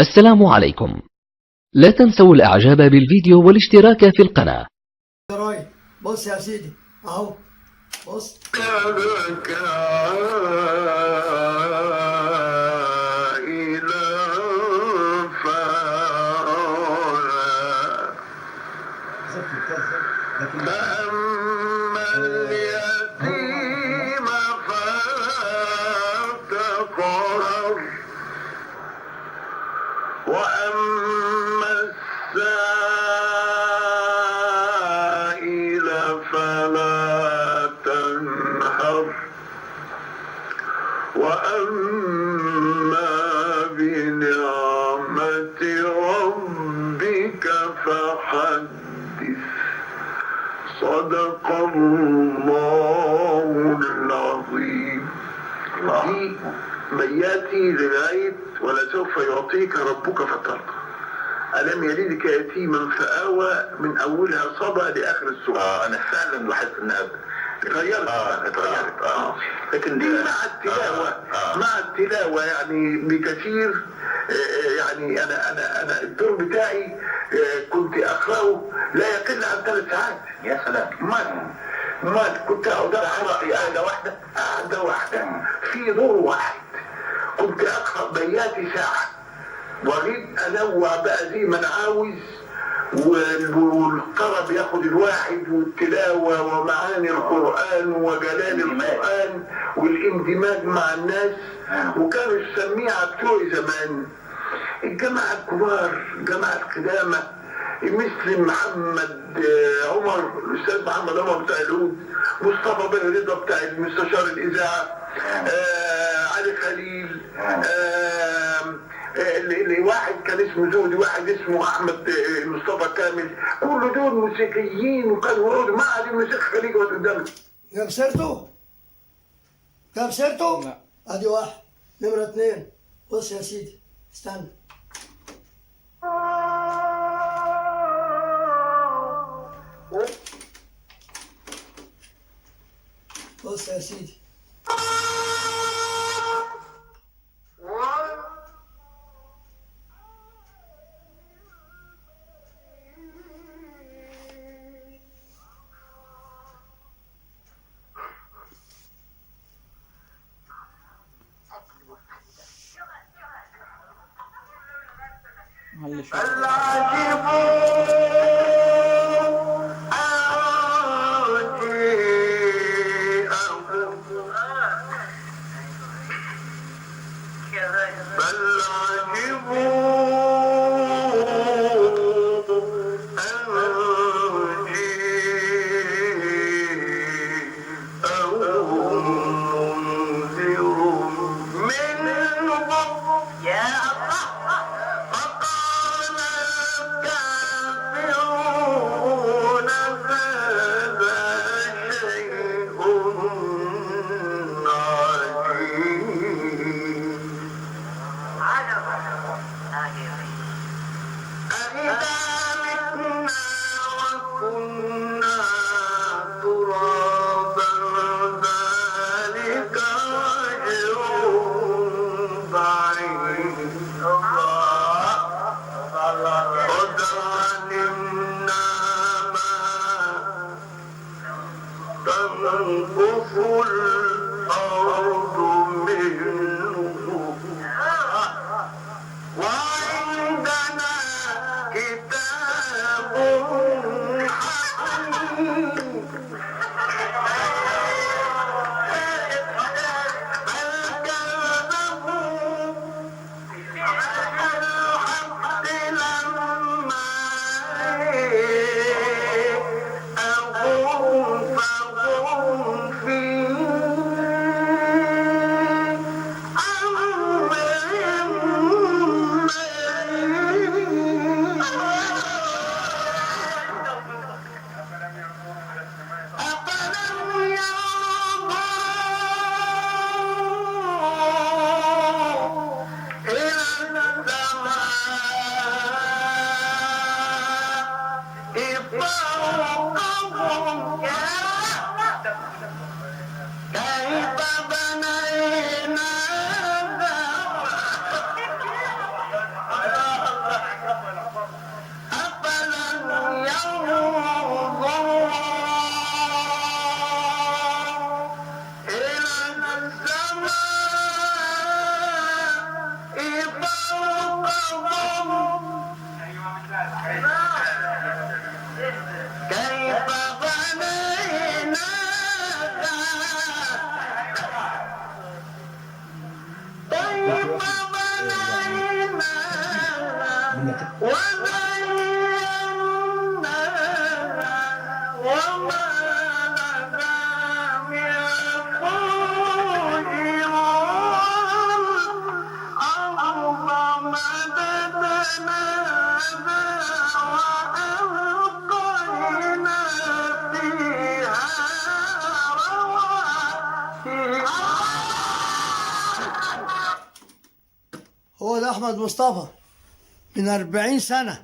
السلام عليكم. لا تنسوا الاعجاب بالفيديو والاشتراك في القناة. بص يا سيدي اهو، بص. فأما اليتيم فلا تقهر وأما السائل فلا تنهر وأما بنعمة ربك فحدث. صدق الله العظيم. دي بياتي لغاية ولسوف يعطيك ربك فترضى. ألم يلدك يتيما فآوى من أولها صبا لآخر السورة. أنا فعلا لاحظت إنها اتغيرت. لكن دي مع التلاوة مع التلاوة يعني بكثير. يعني أنا الدور بتاعي كنت أقرأه لا يقل عن 3 ساعات. يا سلام. ما كنت أقعد أقرأ في قعدة واحدة في دور واحد. كنت أقرأ بياتي ساعة وأريد أنوع بقى زي ما أنا عاوز، والطرب ياخد الواحد والتلاوة ومعاني القرآن وجلال القرآن والاندماج مع الناس. وكانوا السميعة بتوعي زمان الجماعة الكبار، جماعة القدامى، مثل محمد عمر، الأستاذ محمد عمر بتاع العود، مصطفى بن رضا بتاع المستشار الإذاعة، علي خليل، اللي واحد كان اسمه زودي، واحد اسمه أحمد مصطفى كامل. كل دول موسيقيين وكانوا يقعدوا مع دي الموسيقى خليجي قدامي. جاب سيرته؟ جاب سيرته؟ لا. ادي واحد. نمرة 2. بص يا سيدي، استنى. بص يا سيدي. معلش. تنقص الأرض منه وعندنا كتاب حكيم. بل كذبوا بالحق لما هو ده أحمد مصطفى من 40 سنة